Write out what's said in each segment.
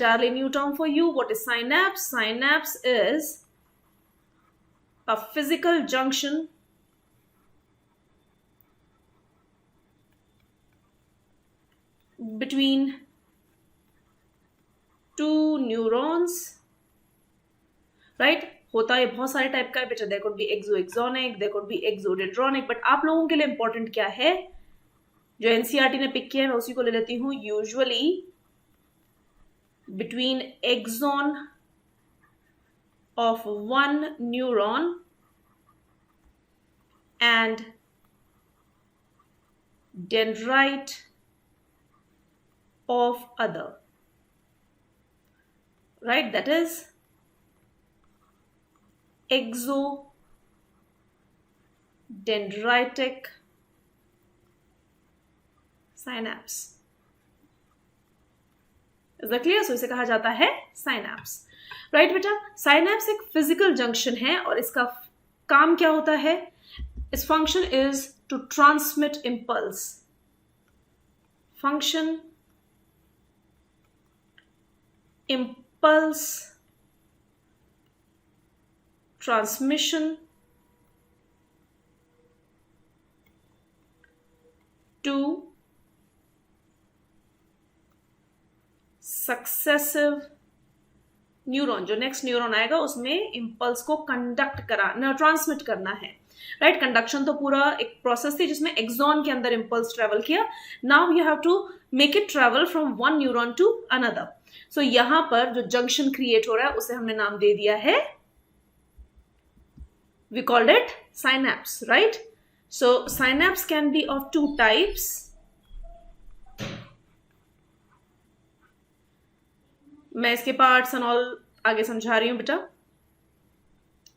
entirely new term for you. What is synapse? Synapse is a physical junction between two neurons, right? होता है बहुत सारे type का है बेटा. There could be exoexonic, there could be exodendronic, but आप लोगों के लिए important क्या है? जो एनसीईआरटी ने पिक किया है मैं उसी को ले लेती हूँ. Usually between axon of one neuron and dendrite of other, right? That is exodendritic synapse. Is that clear? So इसे कहा जाता है synapse, right बेटा? synapse एक physical junction है और इसका काम क्या होता है? Its function is to transmit impulse. Function, impulse, transmission to successive neuron. जो नेक्स्ट न्यूरॉन आएगा उसमें इंपल्स को कंडक्ट करा ट्रांसमिट करना है, राइट? कंडक्शन तो पूरा एक प्रोसेस थी जिसमें एक्सॉन के अंदर इंपल्स ट्रेवल किया. Now you have to make it travel from one neuron to another. So यहां पर जो जंक्शन क्रिएट हो रहा है उसे हमने नाम दे दिया है, we called it synapse, right? So synapse can be of two types. मैं इसके पार्ट्स एंड ऑल आगे समझा रही हूं बेटा,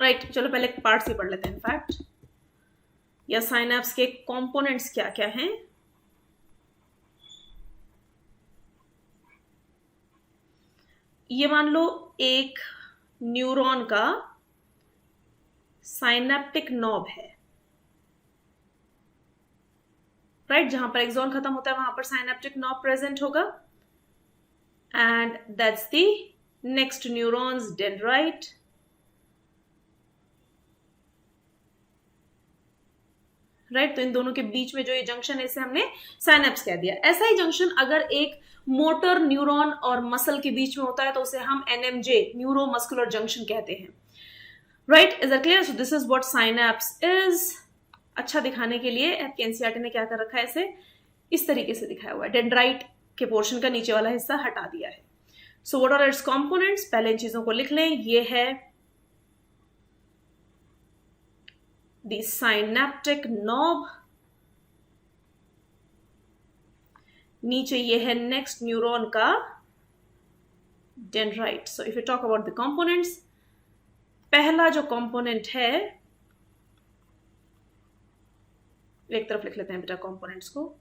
राइट? चलो पहले पार्ट्स ही पढ़ लेते हैं. इनफैक्ट या साइनैप्स के कंपोनेंट्स क्या क्या हैं. ये मान लो एक न्यूरॉन का साइनेप्टिक नॉब है, राइट? जहां पर एक्सॉन खत्म होता है वहां पर साइनेप्टिक नॉब प्रेजेंट होगा. And that's the next neuron's dendrite. Right? तो इन दोनों के बीच में जो ये जंक्शन है इसे हमने साइनेप्स कह दिया. ऐसा ही जंक्शन अगर एक मोटर न्यूरॉन और मसल के बीच में होता है तो उसे हम एनएमजे, न्यूरो मस्कुलर जंक्शन कहते हैं, right? Is that clear? So this is what synapse is. अच्छा दिखाने के लिए आपके एनसीईआरटी ने क्या कर रखा है, इसे इस तरीके से दिखाया हुआ है. डेंड्राइट के पोर्शन का नीचे वाला हिस्सा हटा दिया है. So what are its components? पहले इन चीजों को लिख लें. ये है द साइनेप्टिक नॉब, नीचे ये है नेक्स्ट न्यूरॉन का dendrite. So if you talk about the components, पहला जो कंपोनेंट है, एक तरफ लिख लेते हैं बेटा कंपोनेंट्स को.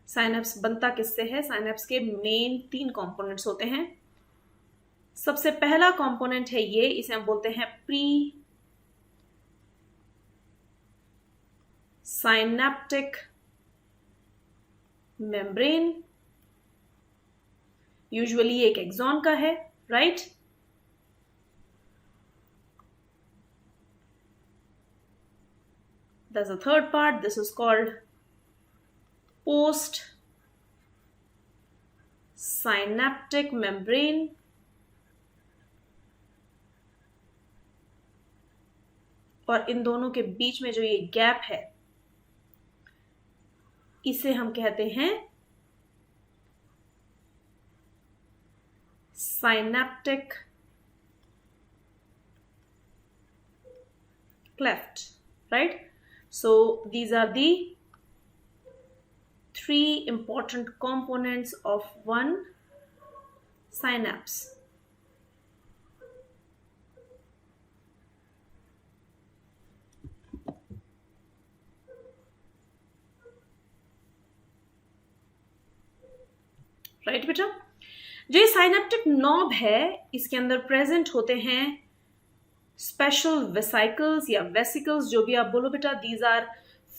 साइनेप्स बनता किससे है? साइनेप्स के मेन 3 कंपोनेंट्स होते हैं. सबसे पहला कंपोनेंट है ये, इसे हम बोलते हैं प्री साइनेप्टिक मेम्ब्रेन. यूजुअली एक एक्सॉन का है, right? That's the third part. This is called post synaptic membrane. और इन दोनों के बीच में जो ये गैप है इसे हम कहते हैं synaptic cleft, right? So these are the 3 important components of one synapse. Right बेटा? जो ये साइनेप्टिक नॉब है इसके अंदर प्रेजेंट होते हैं स्पेशल वेसिकल्स या वेसिकल्स, जो भी आप बोलो बेटा. These are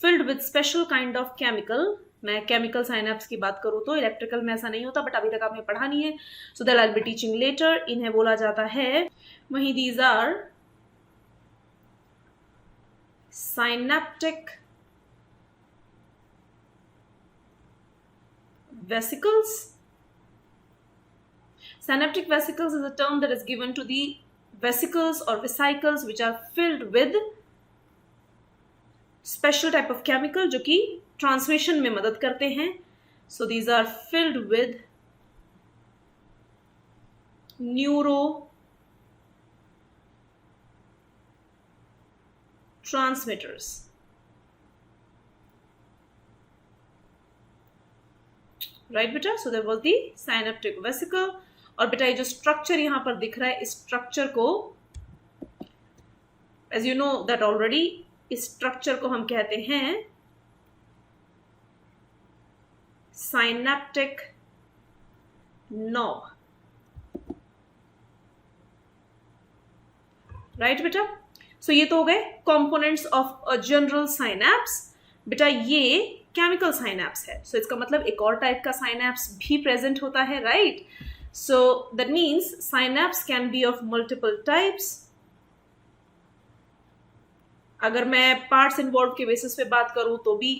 filled with special kind of chemical मैं केमिकल साइनेप्स की बात करूँ तो इलेक्ट्रिकल में ऐसा नहीं होता, बट अभी तक आपने पढ़ा नहीं है, so that I will be teaching later. इन्हें बोला जाता है, वहीं these are synaptic vesicles. Synaptic vesicles is a term that is given to the vesicles or vesicles which are filled with special type of chemical जो कि transmission में मदद करते हैं. So these are filled with neurotransmitters. Right बेटा, so that was the synaptic vesicle. और बेटा ये जो स्ट्रक्चर यहां पर दिख रहा है, इस स्ट्रक्चर को as you know that already, इस स्ट्रक्चर को हम कहते हैं साइनेप्टिक नॉब। राइट बेटा, सो ये तो हो गए components of a general synapse. बेटा ये केमिकल साइनेप्स है, सो इसका मतलब एक और टाइप का साइनेप्स भी प्रेजेंट होता है, right. So that means synapse can be of multiple types. अगर मैं पार्ट्स इन्वॉल्व के बेसिस पे बात करूं तो भी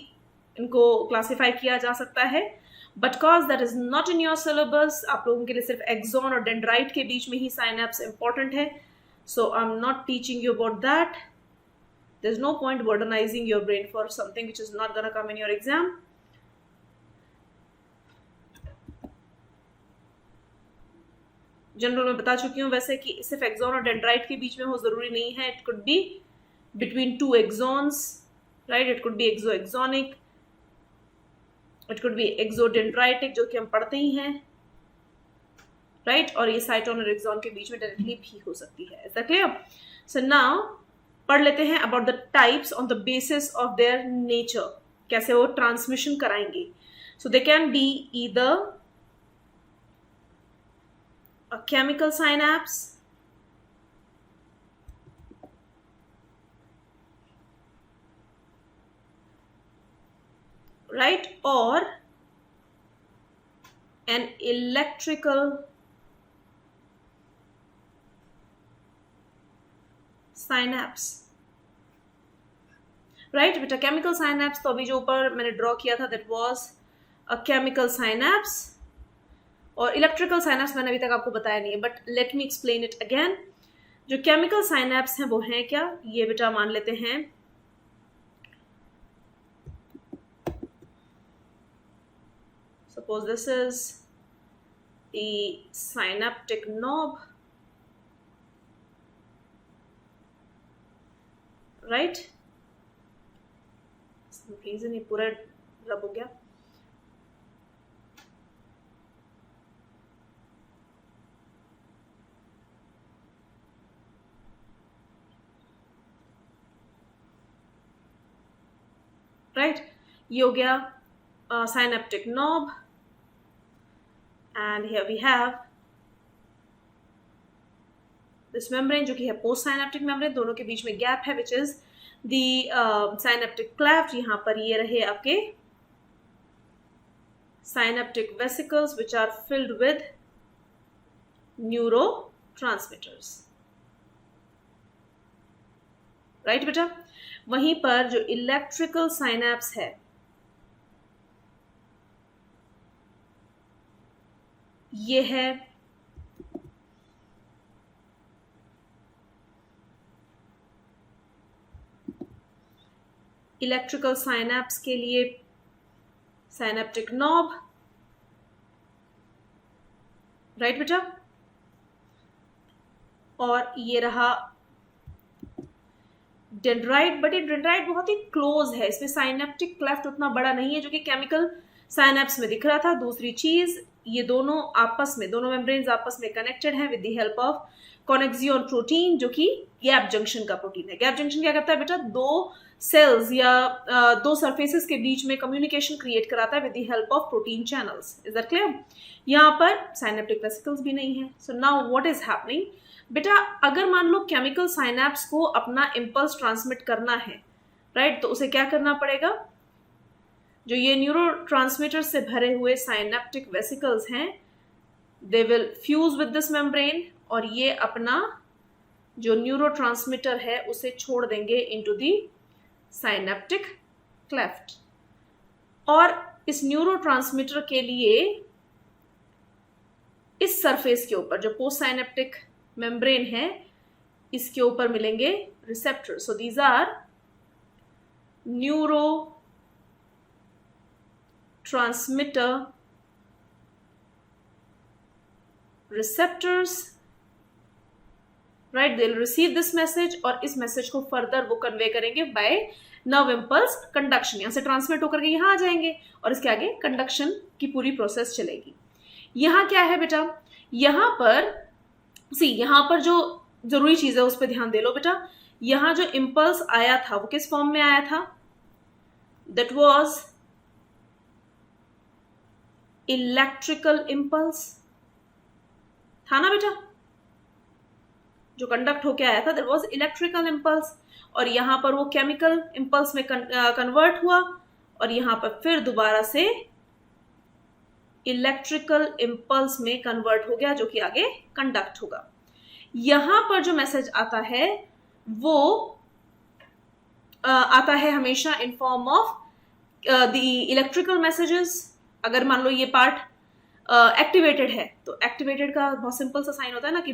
इनको क्लासिफाई किया जा सकता है, but cause that is not in your syllabus, आप लोगों के लिए सिर्फ एक्सॉन और डेंड्राइट के बीच में ही साइनेप्स इंपॉर्टेंट है, so I'm not teaching you about that. There's no point burdenizing your brain for something which is not gonna come in your exam. General में बता चुकी हूँ वैसे कि सिर्फ एक्सॉन और डेंड्राइट के बीच में हो जरूरी नहीं है, it could be between two axons, right, it could be axoaxonic, it could be axodendritic जो कि हम पढ़ते ही हैं, राइट, और ये साइटोन और एक्सॉन के बीच में डायरेक्टली भी हो सकती है। Is that clear? So now पढ़ लेते हैं about the types on the basis of their nature, कैसे वो ट्रांसमिशन कराएंगे। So they can be either a chemical synapse, right, or an electrical synapse, right बेटा। केमिकल साइनेप्स तो अभी जो ऊपर मैंने ड्रॉ किया था that was a chemical synapse, और इलेक्ट्रिकल साइनेप्स मैंने अभी तक आपको बताया नहीं है, but let me explain it again. जो केमिकल साइनेप्स हैं वो हैं क्या, ये बेटा मान लेते हैं suppose this is the synaptic knob, right, region ये पूरा रब हो गया, राइट, ये हो गया synaptic knob, and here we have this membrane जो कि है post synaptic membrane, दोनों के बीच में गैप है which is the synaptic cleft। यहाँ पर ये रहे आपके synaptic vesicles which are filled with neurotransmitters, right बेटा। वहीं पर जो इलेक्ट्रिकल साइनेप्स है ये है इलेक्ट्रिकल साइनेप्स के लिए साइनेप्टिक नॉब, राइट बेटा, और ये रहा डेंड्राइट, बट ये डेंड्राइट बहुत ही क्लोज है, इसमें साइनेप्टिक क्लेफ्ट उतना बड़ा नहीं है जो कि केमिकल साइनेप्स में दिख रहा था। दूसरी चीज, ये दोनों आपस में, दोनों मेम्ब्रेन्स आपस में कनेक्टेड हैं with the help of connexin protein जो कि गैप जंक्शन का प्रोटीन है। गैप जंक्शन क्या करता है बेटा, दो सेल्स या दो सरफेसेस के बीच में कम्युनिकेशन क्रिएट कराता है with the help of protein channels. Is that clear? यहाँ पर साइनेप्टिक वेसिकल्स भी नहीं है। So now what is happening बेटा, अगर मान लो केमिकल साइनेप्स को अपना इम्पल्स ट्रांसमिट करना है, राइट, तो उसे क्या करना पड़ेगा, जो ये न्यूरोट्रांसमीटर से भरे हुए साइनेप्टिक वेसिकल्स हैं, they will fuse with this membrane और ये अपना जो न्यूरोट्रांसमीटर है उसे छोड़ देंगे इनटू दी साइनेप्टिक क्लेफ्ट। और इस न्यूरोट्रांसमीटर के लिए इस सरफेस के ऊपर जो पोस्ट साइनेप्टिक मेम्ब्रेन है इसके ऊपर मिलेंगे receptor. So these are neurotransmitter receptors, right? They'll receive this message और इस मैसेज को फर्दर वो कन्वे करेंगे बाय नर्व इम्पल्स कंडक्शन। यहां से ट्रांसमिट होकर के यहां आ जाएंगे और इसके आगे कंडक्शन की पूरी प्रोसेस चलेगी। यहां क्या है बेटा, यहां पर जो जरूरी चीज है उस पर ध्यान दे लो बेटा। यहां जो इम्पल्स आया था वो किस फॉर्म में आया था? दैट वाज इलेक्ट्रिकल इम्पल्स था ना बेटा। जो कंडक्ट होके आया था दैट वाज इलेक्ट्रिकल इम्पल्स और यहां पर वो केमिकल इम्पल्स में कन्वर्ट हुआ और यहां पर फिर दोबारा से इलेक्ट्रिकल इम्पल्स में कन्वर्ट हो गया जो कि आगे कंडक्ट होगा। यहां पर जो मैसेज आता है वो आता है हमेशा in form of the electrical messages. अगर मान लो ये पार्ट एक्टिवेटेड है तो एक्टिवेटेड का बहुत सिंपल सा साइन होता है ना कि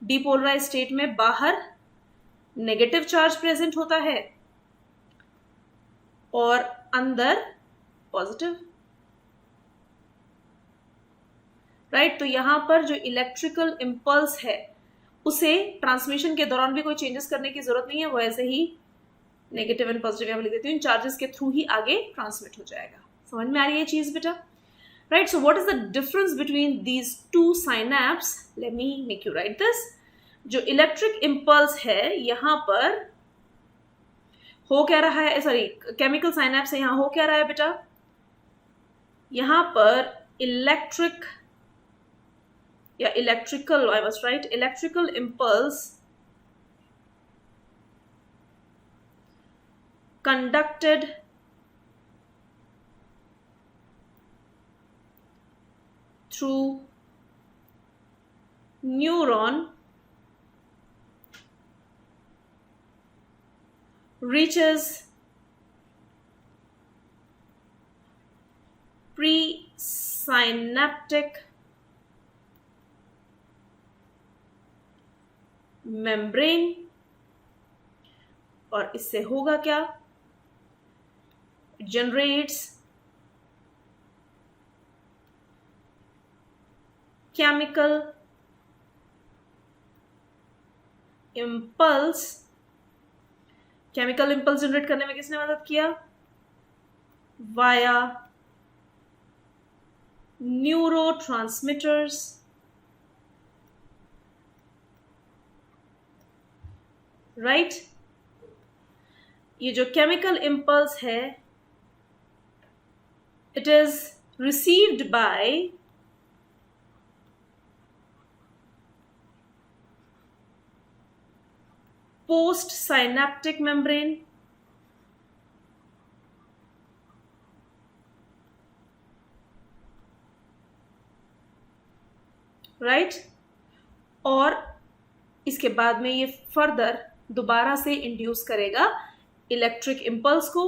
डिपोलराइज स्टेट में बाहर नेगेटिव चार्ज प्रेजेंट होता है और अंदर पॉजिटिव, राइट। तो यहां पर जो इलेक्ट्रिकल इम्पल्स है उसे ट्रांसमिशन के दौरान भी कोई चेंजेस करने की जरूरत नहीं है, वो ऐसे ही नेगेटिव एंड पॉजिटिव यहां लिख देती हूँ, इन चार्जेस के थ्रू ही आगे ट्रांसमिट हो जाएगा। समझ में आ रही है चीज बेटा? Right, so what is the difference between these two synapses? Let me make you write this. जो इलेक्ट्रिक इम्पल्स है यहां पर हो क्या रहा है, सॉरी केमिकल साइनेप्स है, यहां हो क्या रहा है बेटा? यहां पर इलेक्ट्रिक या electrical, I was right, electrical impulse conducted through neuron reaches presynaptic membrane और इससे होगा क्या? It generates chemical impulse। Chemical impulse generate करने में किसने मदद किया? Via neurotransmitters, right. ये जो केमिकल इम्पल्स है it is received by post synaptic membrane, right. और इसके बाद में ये फर्दर दोबारा से इंड्यूस करेगा इलेक्ट्रिक इम्पल्स को।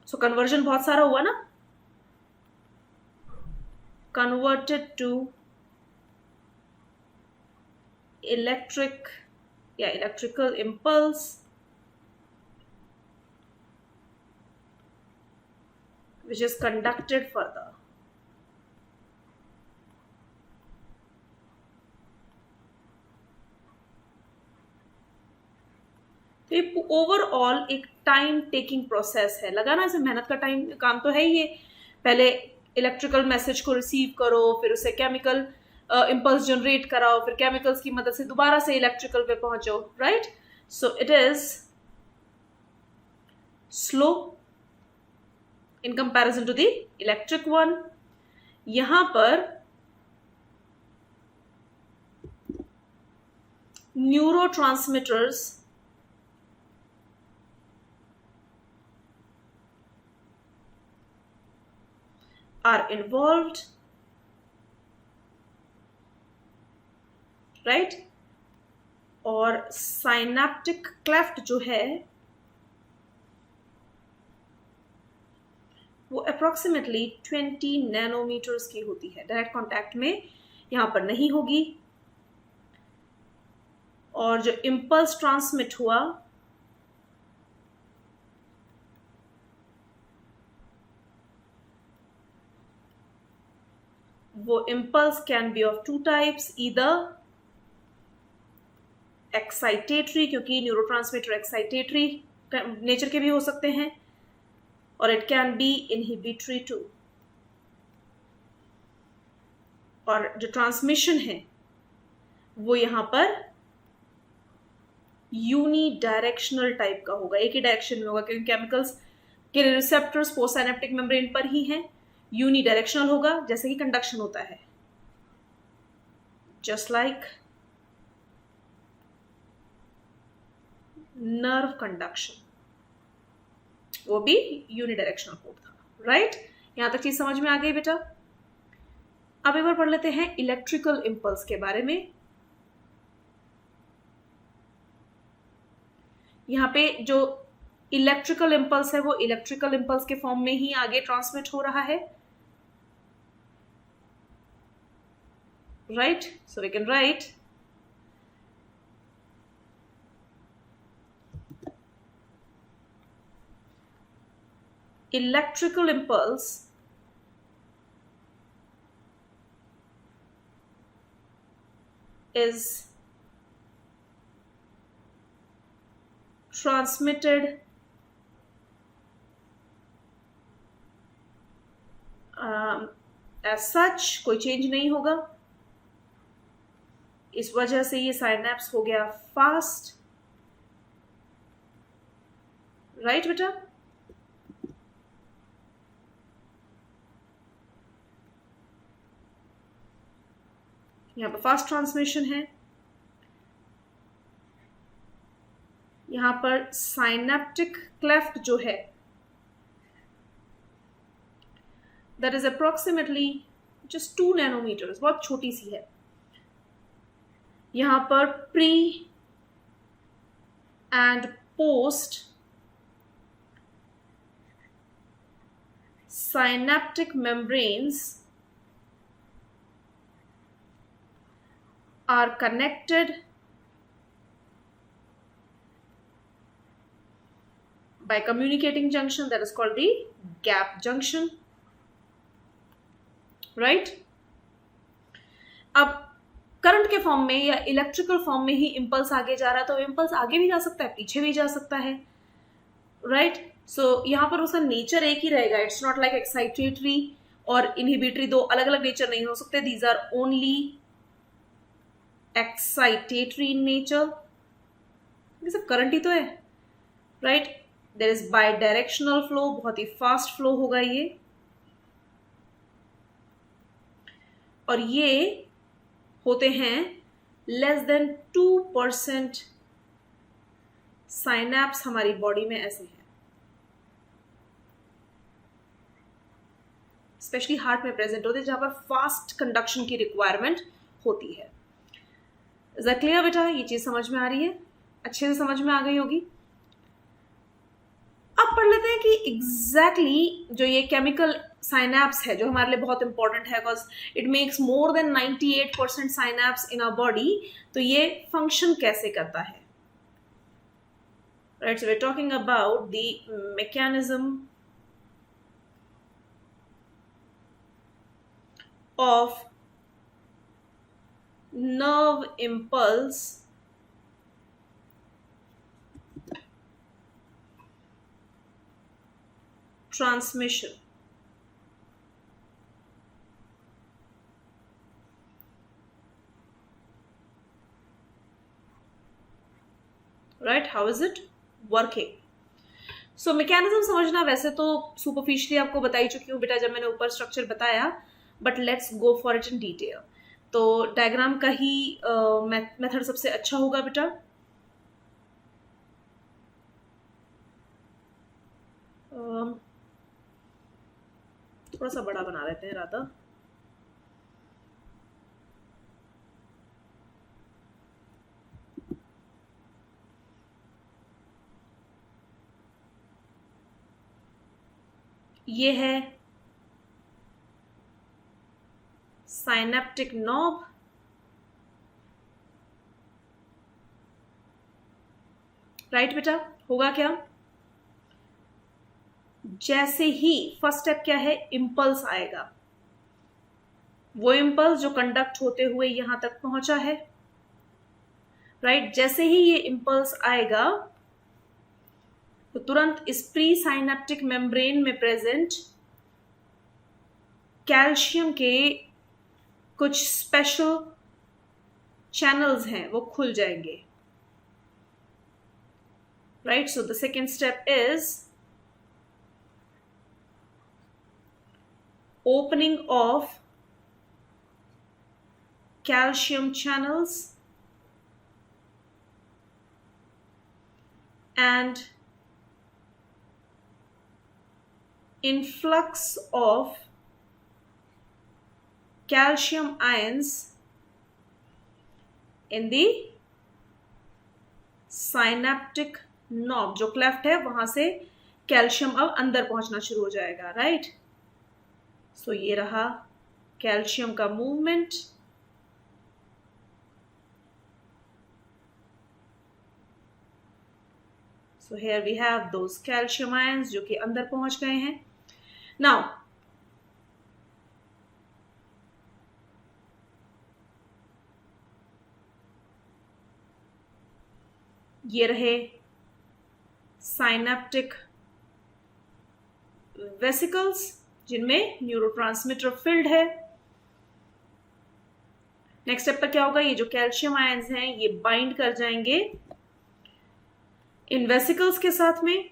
सो कन्वर्जन बहुत सारा हुआ ना, कन्वर्टेड टू electric या electrical impulse which is conducted further। तो ये ओवरऑल एक टाइम टेकिंग प्रोसेस है, लगा ना, इसे मेहनत का टाइम काम तो है ही। ये पहले इलेक्ट्रिकल मैसेज को रिसीव करो, फिर उसे केमिकल इम्पल्स जनरेट कराओ, फिर केमिकल्स की मदद से दोबारा से इलेक्ट्रिकल पे पहुंचो, right. So it is slow in comparison to the electric one. यहां पर न्यूरोट्रांसमीटर्स are involved, right? और साइनेप्टिक क्लेफ्ट जो है वो अप्रोक्सीमेटली 20 नैनोमीटर्स की होती है, डायरेक्ट कॉन्टैक्ट में यहां पर नहीं होगी। और जो इम्पल्स ट्रांसमिट हुआ वो impulse can be of two types, either excitatory, क्योंकि न्यूरोट्रांसमीटर एक्साइटेटरी नेचर के भी हो सकते हैं, और it can be inhibitory too. और जो ट्रांसमिशन है वो यहां पर यूनी डायरेक्शनल टाइप का होगा, एक ही डायरेक्शन में होगा, क्योंकि केमिकल्स के रिसेप्टर्स पोस्ट साइनेप्टिक मेम्ब्रेन पर ही हैं। यूनी डायरेक्शनल होगा, जैसे कि कंडक्शन होता है, जस्ट लाइक नर्व कंडक्शन, वो भी यूनिडायरेक्शनल कोड था, राइट? यहां तक चीज समझ में आ गई बेटा? अब एक बार पढ़ लेते हैं इलेक्ट्रिकल इंपल्स के बारे में। यहां पे जो इलेक्ट्रिकल इंपल्स है वो इलेक्ट्रिकल इंपल्स के फॉर्म में ही आगे ट्रांसमिट हो रहा है, right? So we can write electrical impulse is transmitted as such, कोई चेंज नहीं होगा। इस वजह से ये साइनेप्स हो गया फास्ट, राइट बेटा? यहां पर फास्ट ट्रांसमिशन है, यहां पर साइनेप्टिक क्लेफ्ट जो है that is approximately just 2 nanometres, बहुत छोटी सी है। यहां पर pre and post synaptic membranes are connected by communicating junction, that is called the gap junction, right? अब करंट के फॉर्म में या इलेक्ट्रिकल फॉर्म में ही इंपल्स आगे जा रहा है, तो इंपल्स आगे भी जा सकता है, पीछे भी जा सकता है, राइट? सो यहां पर उसका नेचर एक ही रहेगा। इट्स नॉट लाइक एक्साइटेटरी और इनहिबिटरी, दो अलग अलग नेचर नहीं हो सकते। These are only excitatory in nature. ये सब करंट ही तो है, right? There is bidirectional flow, बहुत ही फास्ट फ्लो होगा ये, और ये होते हैं लेस देन 2% साइनेप्स हमारी बॉडी में ऐसे हैं, स्पेशली हार्ट में प्रेजेंट होते हैं, जहां पर फास्ट कंडक्शन की रिक्वायरमेंट होती है। इज दैट क्लियर बेटा? ये चीज समझ में आ रही है? अच्छे से समझ में आ गई होगी। अब पढ़ लेते हैं कि एग्जैक्टली जो ये केमिकल साइनेप्स है, जो हमारे लिए बहुत इंपॉर्टेंट है, because it makes more than 98% synapse in our body, तो ये फंक्शन कैसे करता है, right? So we are talking about the mechanism of nerve impulse transmission, right? How is it working? So mechanism समझना वैसे तो सुपरफिशियली आपको बता ही चुकी हूँ बेटा जब मैंने ऊपर स्ट्रक्चर बताया, but let's go for it in detail. तो डायग्राम का ही मेथड सबसे अच्छा होगा बेटा। थोड़ा सा बड़ा बना लेते हैं राधा। ये है साइनेप्टिक नॉब, राइट बेटा। होगा क्या, जैसे ही फर्स्ट स्टेप क्या है, इंपल्स आएगा, वो इंपल्स जो कंडक्ट होते हुए यहां तक पहुंचा है, राइट। जैसे ही ये इंपल्स आएगा तो तुरंत इस प्री साइनेप्टिक मेम्ब्रेन में प्रेजेंट कैल्शियम के कुछ स्पेशल चैनल्स हैं, वो खुल जाएंगे, right. So the second step is opening of calcium channels and influx of calcium ions in the synaptic knob, जो क्लेफ्ट है वहां से कैल्शियम अब अंदर पहुंचना शुरू हो जाएगा, राइट। सो ये रहा कैल्शियम का movement. So here we have those calcium ions जो कि अंदर पहुंच गए हैं। नाउ ये रहे साइनेप्टिक वेसिकल्स जिनमें न्यूरोट्रांसमीटर फिल्ड है। नेक्स्ट स्टेप पर क्या होगा, ये जो कैल्शियम आयंस हैं ये बाइंड कर जाएंगे इन वेसिकल्स के साथ में,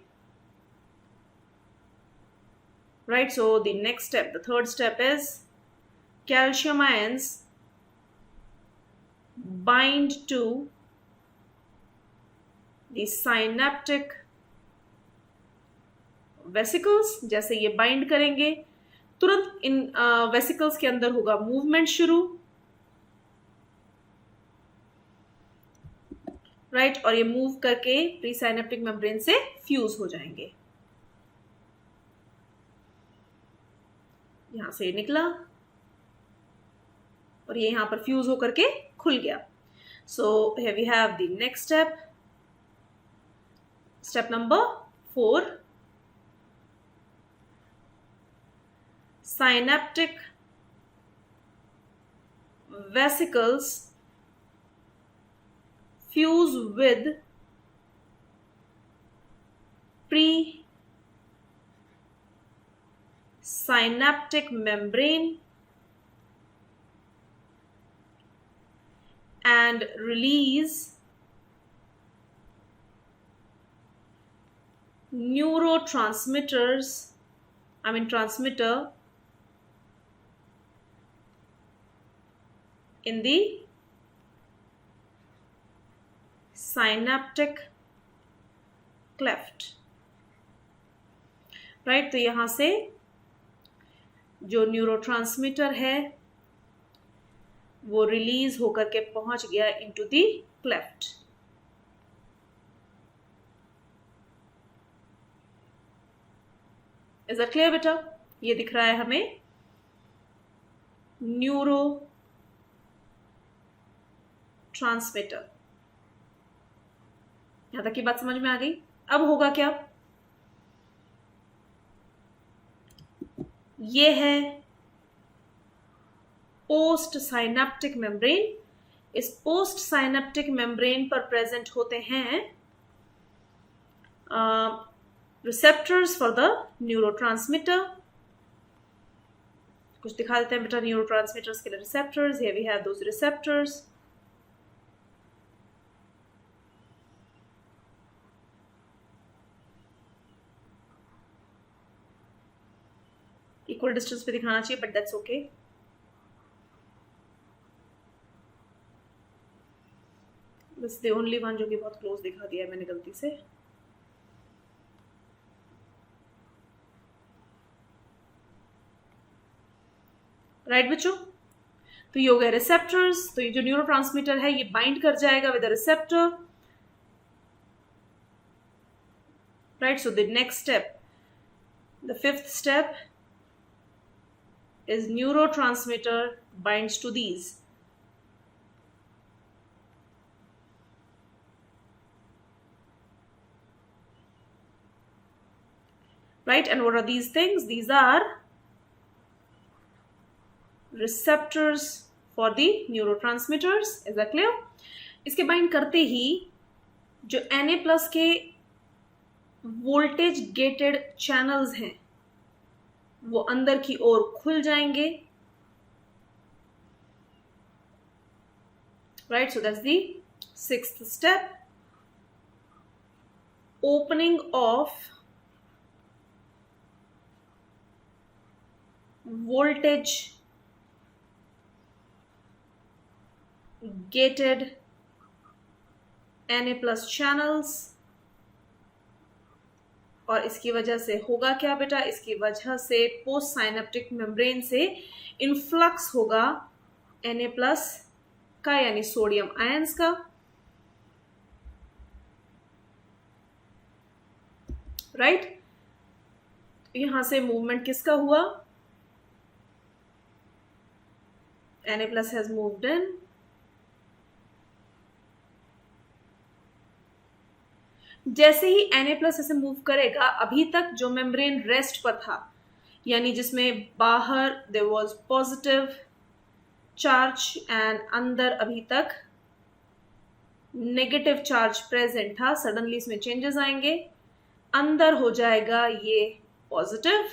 right. So the next step, the third step is calcium ions bind to the synaptic vesicles. जैसे ये बाइंड करेंगे तुरंत इन वेसिकल्स के अंदर होगा मूवमेंट शुरू, राइट। और ये मूव करके प्री साइनेप्टिक मेम्ब्रेन से फ्यूज हो जाएंगे। यहां से निकला और ये यहां पर फ्यूज होकर के खुल गया। So here we have the next step, step number 4, synaptic vesicles fuse with pre-synaptic membrane and release transmitter in the synaptic cleft, right. तो यहां से जो न्यूरोट्रांसमीटर है वो रिलीज होकर के पहुंच गया into the cleft. Is that clear बेटा? ये दिख रहा है हमें न्यूरो ट्रांसमीटर। यहां तक की बात समझ में आ गई। अब होगा क्या, ये है पोस्ट साइनेप्टिक मेम्ब्रेन। इस पोस्ट साइनेप्टिक मेम्ब्रेन पर प्रेजेंट होते हैं रिसेप्टर्स फॉर द न्यूरोट्रांसमीटर। कुछ दिखा देते हैं बेटा न्यूरोट्रांसमीटर्स के लिए receptors. Here we have those receptors. Equal distance पे दिखाना चाहिए बट दैट्स ओके। बस द ओनली वन जो कि बहुत क्लोज दिखा दिया है मैंने गलती से। राइट बच्चों? तो ये हो गया रिसेप्टर्स। तो ये जो न्यूरोट्रांसमीटर है ये बाइंड कर जाएगा with receptor, right? So the next step, the fifth step is neurotransmitter binds to these. Right? And what are these things? These are receptors for the neurotransmitters. Is that clear? इसके bind करते ही जो Na+ के voltage gated channels हैं वो अंदर की ओर खुल जाएंगे, right? So that's the sixth step, opening of voltage gated Na+ channels. और इसकी वजह से होगा क्या बेटा? इसकी वजह से पोस्ट साइनेप्टिक मेम्ब्रेन से इनफ्लक्स होगा Na+ का, यानी सोडियम आयंस का, राइट? यहां से मूवमेंट किसका हुआ? Na+ हैज मूव्ड इन, जैसे ही Na+ ऐसे मूव करेगा, अभी तक जो मेम्ब्रेन रेस्ट पर था, यानी जिसमें बाहर there was positive charge and अंदर अभी तक नेगेटिव चार्ज प्रेजेंट था, सडनली इसमें चेंजेस आएंगे, अंदर हो जाएगा ये पॉजिटिव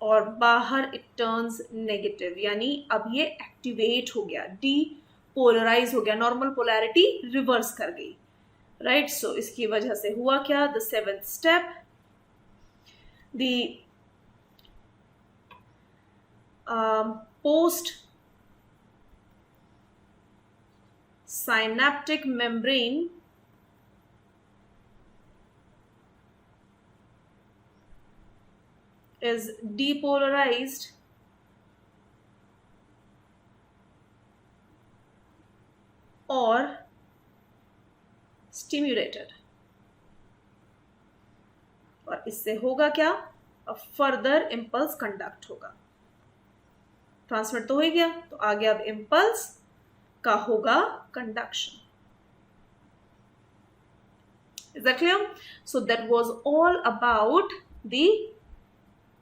और बाहर इट टर्न्स नेगेटिव, यानी अब ये एक्टिवेट हो गया, डीपोलराइज हो गया, नॉर्मल पोलैरिटी रिवर्स कर गई, राइट? सो इसकी वजह से हुआ क्या? The seventh step, the post synaptic membrane is depolarized or stimulated, और इससे होगा क्या? अब फर्दर इम्पल्स कंडक्ट होगा, ट्रांसमिट तो हो गया, तो आगे अब इम्पल्स का होगा conduction. Is that clear? So that was all about the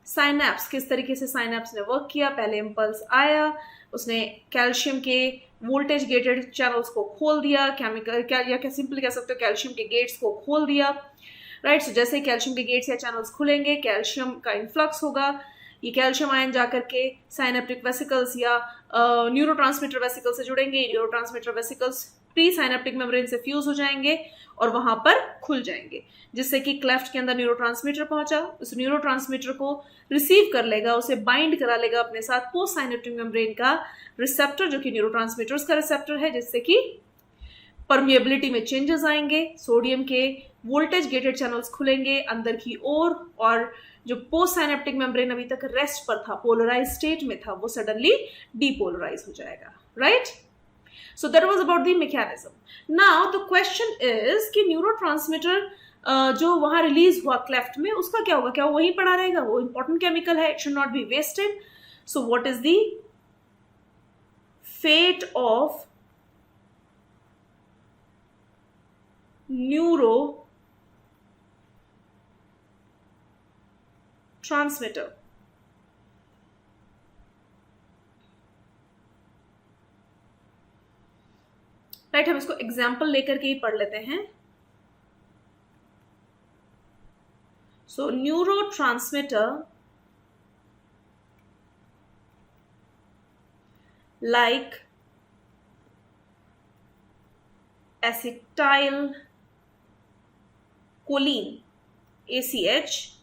synapse, किस तरीके से synapse ने वर्क किया। पहले इम्पल्स आया, उसने कैल्शियम के वोल्टेज गेटेड चैनल्स को खोल दिया, केमिकल या सिंपली कह सकते हो कैल्शियम के गेट्स को खोल दिया, राइट? सो जैसे कैल्शियम के गेट्स या चैनल्स खुलेंगे, कैल्शियम का इन्फ्लक्स होगा, ये कैल्शियम आयन जाकर के साइनेप्टिक वेसिकल्स या न्यूरोट्रांसमीटर वेसिकल से जुड़ेंगे, neurotransmitter vesicles pre synaptic membrane से फ्यूज हो जाएंगे और वहां पर खुल जाएंगे, जिससे कि क्लेफ्ट के अंदर न्यूरोट्रांसमीटर पहुंचा, उस न्यूरोट्रांसमीटर को रिसीव कर लेगा, उसे बाइंड करा लेगा अपने साथ पोस्ट साइनेप्टिक मेम्ब्रेन का रिसेप्टर, जो कि न्यूरोट्रांसमीटर्स का रिसेप्टर है, जिससे कि परमिएबिलिटी में चेंजेस आएंगे, सोडियम के वोल्टेज गेटेड चैनल्स खुलेंगे अंदर की ओर, और जो पोस्ट साइनेप्टिक मेम्ब्रेन अभी तक रेस्ट पर था, पोलराइज स्टेट में था, वो सडनली डीपोलराइज हो जाएगा, right? So that was about the mechanism. Now the question is कि न्यूरोट्रांसमीटर जो वहां रिलीज हुआ क्लेफ्ट में, उसका क्या होगा? क्या वो वहीं पड़ा रहेगा? वो इंपॉर्टेंट केमिकल है, it should not be wasted. So what is the fate of neurotransmitter? Right, हम इसको एग्जाम्पल लेकर के ही पढ़ लेते हैं। So neurotransmitter like acetylcholine ACH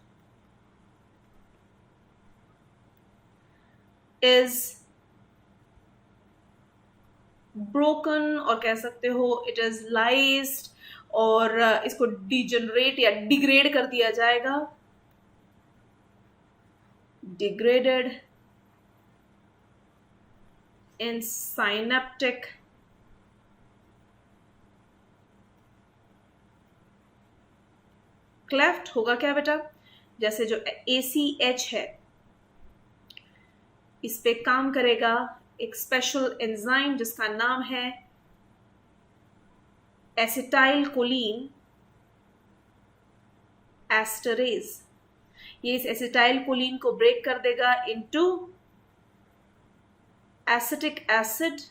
is broken, और कह सकते हो it is lysed, और इसको डिजेनरेट या डिग्रेड कर दिया जाएगा, डिग्रेडेड in synaptic cleft होगा क्या बेटा? जैसे जो ACH है इस पे काम करेगा एक स्पेशल एंजाइम जिसका नाम है एसिटाइल कोलिन एस्टरेज। ये इस एसिटाइल कोलिन को ब्रेक कर देगा इनटू एसिटिक एसिड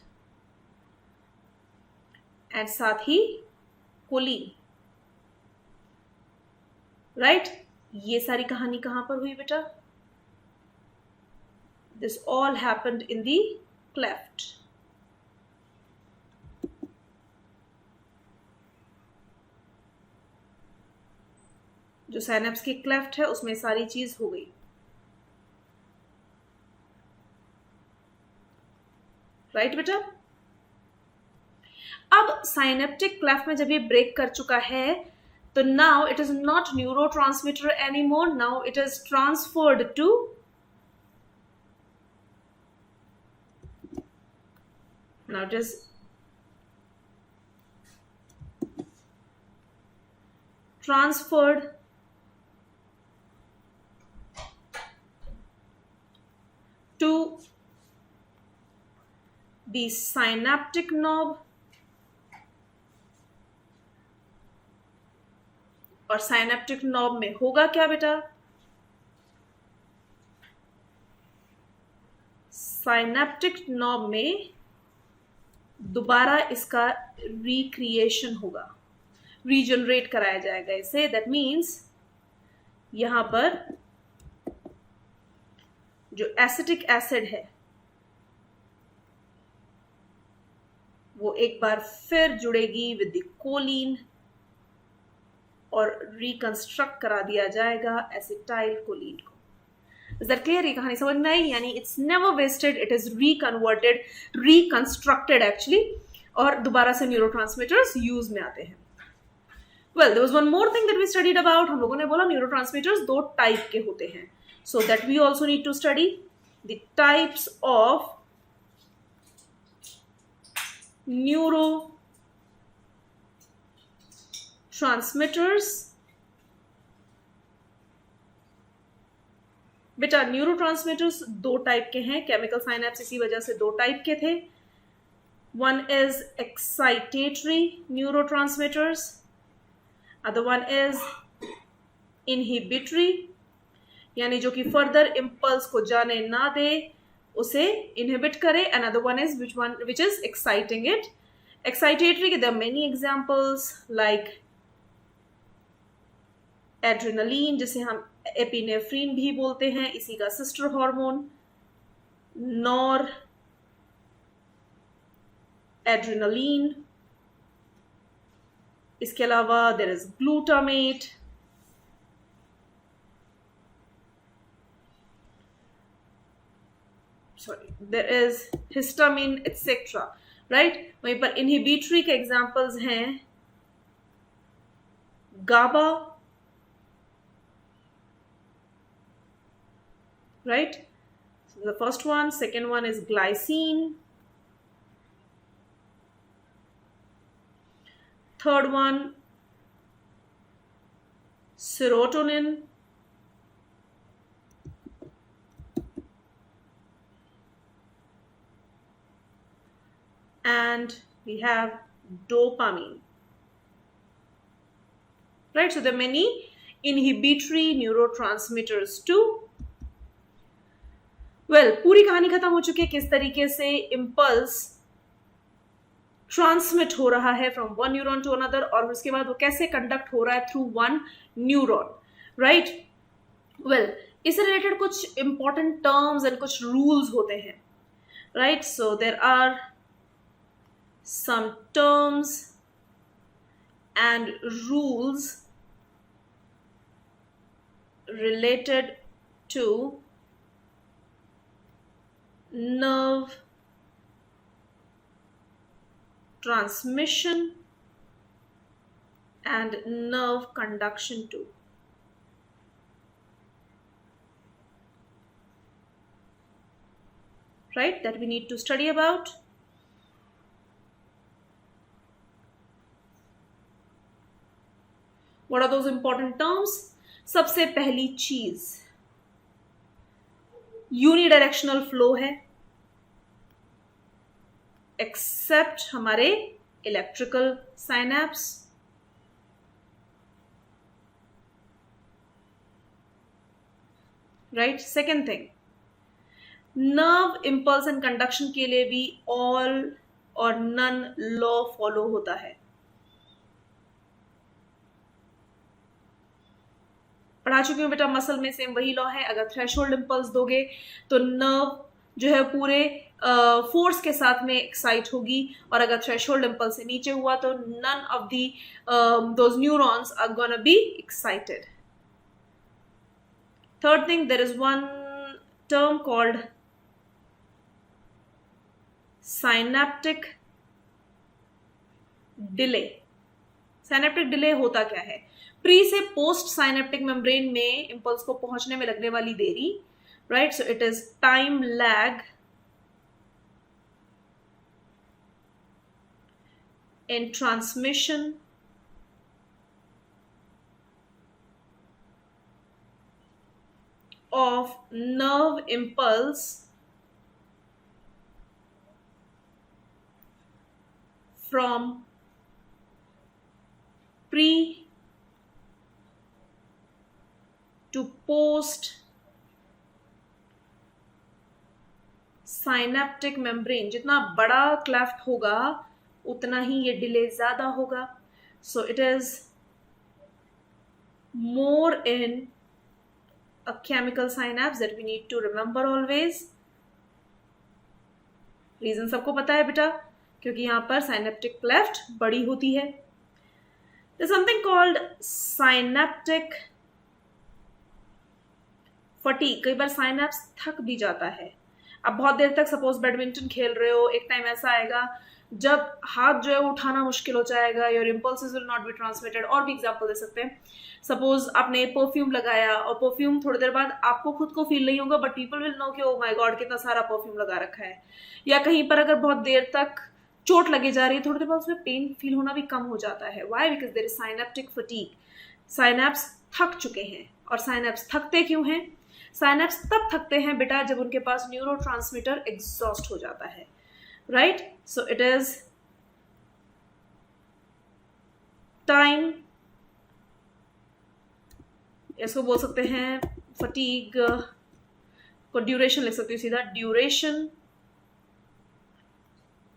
एंड साथ ही कोलिन, राइट? ये सारी कहानी कहां पर हुई बेटा? This all happened in the cleft. जो साइनेप्स की क्लेफ्ट है उसमें सारी चीज हो गई, राइट बेटा? अब साइनेप्टिक क्लेफ्ट में जब ये ब्रेक कर चुका है तो now it is not neurotransmitter anymore, now it is transferred to now it is transferred to the synaptic knob, और साइनेप्टिक नॉब में होगा क्या बेटा? साइनेप्टिक नॉब में दोबारा इसका रिक्रिएशन होगा, रीजनरेट कराया जाएगा इसे। दैट मीन्स यहां पर जो एसिटिक एसिड है वो एक बार फिर जुड़ेगी विद द कोलिन और रिकंस्ट्रक्ट करा दिया जाएगा एसिटाइल कोलिन को। Is that clear? ये कहानी समझ में आई? यानी it's never wasted, it is reconverted, reconstructed actually, और दोबारा से न्यूरोट्रांसमीटर्स यूज में आते हैं। Well, there was one more thing that we studied about. हम लोगों ने बोला न्यूरोट्रांसमीटर्स दो टाइप के होते हैं, so that we also need to study the types of neurotransmitters. बेटा न्यूरोट्रांसमीटर्स दो टाइप के हैं, केमिकल साइनेप्स इसी वजह से दो टाइप के थे। One is excitatory neurotransmitters, other one is inhibitory, यानी जो कि फर्दर इंपल्स को जाने ना दे, उसे इनहिबिट करे। And other one is which is exciting it. Excitatory के there are many examples like adrenaline, जिसे हम एपिनेफ्रिन भी बोलते हैं, इसी का सिस्टर हार्मोन, नॉर एड्रेनलिन। इसके अलावा there is glutamate, sorry there is histamine etcetera, right? वहीं पर इनहिबिटरी के एग्जांपल्स हैं GABA, right? So the first one, second one is glycine, third one serotonin, and we have dopamine, right? So there are many inhibitory neurotransmitters too. Well, पूरी कहानी खत्म हो चुकी है किस तरीके से इम्पल्स ट्रांसमिट हो रहा है from one neuron to another, और उसके बाद वो कैसे कंडक्ट हो रहा है through one neuron, right? Well, इससे रिलेटेड कुछ इंपॉर्टेंट टर्म्स एंड कुछ रूल्स होते हैं, right? So there are some terms and rules related to nerve transmission and nerve conduction too. right, that we need to study about. What are those important terms? सबसे पहली चीज unidirectional flow है, accept हमारे electrical synapse. Right. Second thing, nerve impulse and conduction के लिए भी all और none law follow होता है. पढ़ा चुकी हूँ बेटा, मसल में सेम वही लॉ है. अगर थ्रेशोल्ड इंपल्स दोगे तो नर्व जो है पूरे फोर्स के साथ में एक्साइट होगी, और अगर थ्रेशोल्ड इंपल्स से नीचे हुआ तो none of the those neurons are gonna be excited. Third thing, there is one term called synaptic delay. Synaptic delay होता क्या है? प्री से पोस्ट साइनेप्टिक मेम्ब्रेन में इंपल्स को पहुंचने में लगने वाली देरी. Right. So it is time lag in transmission of nerve impulse from pre to post synaptic membrane. जितना बड़ा क्लेफ्ट होगा उतना ही ये डिले ज्यादा होगा. So it is more in a chemical synapse that we need to remember always. Reason सबको पता है बेटा, क्योंकि यहां पर साइनेप्टिक क्लेफ्ट बड़ी होती है. There is something called synaptic fatigue. कई बार साइनैप्स थक भी जाता है. अब बहुत देर तक सपोज बैडमिंटन खेल रहे हो, एक टाइम ऐसा आएगा जब हाथ जो है वो उठाना मुश्किल हो जाएगा, your impulses will not be transmitted. और भी एग्जांपल दे सकते हैं. सपोज आपने परफ्यूम लगाया और परफ्यूम थोड़ी देर बाद आपको खुद को फील नहीं होगा, बट पीपल विल नो कि ओ माय गॉड कितना सारा परफ्यूम लगा रखा है. या कहीं पर अगर बहुत देर तक चोट लगे जा रही है, थोड़ी देर बाद उसमें पेन फील होना भी कम हो जाता है. Why? Because there is synaptic fatigue. Synapse थक चुके हैं. और साइनैप्स थकते क्यों हैं? साइनैप्स तब थकते हैं बेटा जब उनके पास न्यूरोट्रांसमीटर एग्जॉस्ट हो जाता है. Right. So it is time, इसको बोल सकते हैं फटीग को ड्यूरेशन लिख सकते हो सीधा. ड्यूरेशन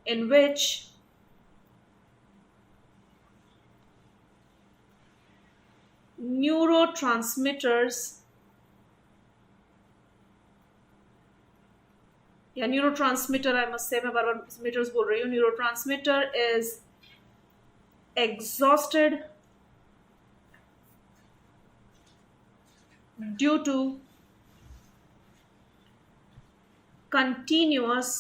इन विच न्यूरोट्रांसमीटर्स या न्यूरोट्रांसमीटर, आई मस्ट से, मैं बार बार मीटर्स बोल रही हूँ. Neurotransmitter is exhausted due to continuous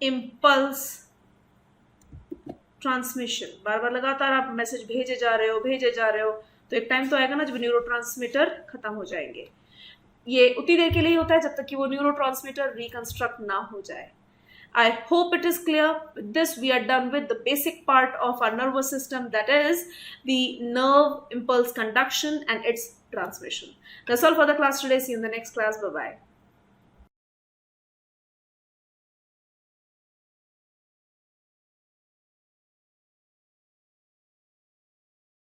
impulse transmission. बार बार लगातार आप मैसेज भेजे जा रहे हो, तो एक टाइम तो आएगा ना जब न्यूरोट्रांसमीटर खत्म हो जाएंगे. ये उतनी देर के लिए होता है जब तक कि वो न्यूरोट्रांसमीटर रिकंस्ट्रक्ट ना हो जाए. I hope it is clear. With this, we are done with the basic part of our nervous system, that is the nerve impulse conduction and its transmission. That's all for the class today. See you in the next class. Bye-bye.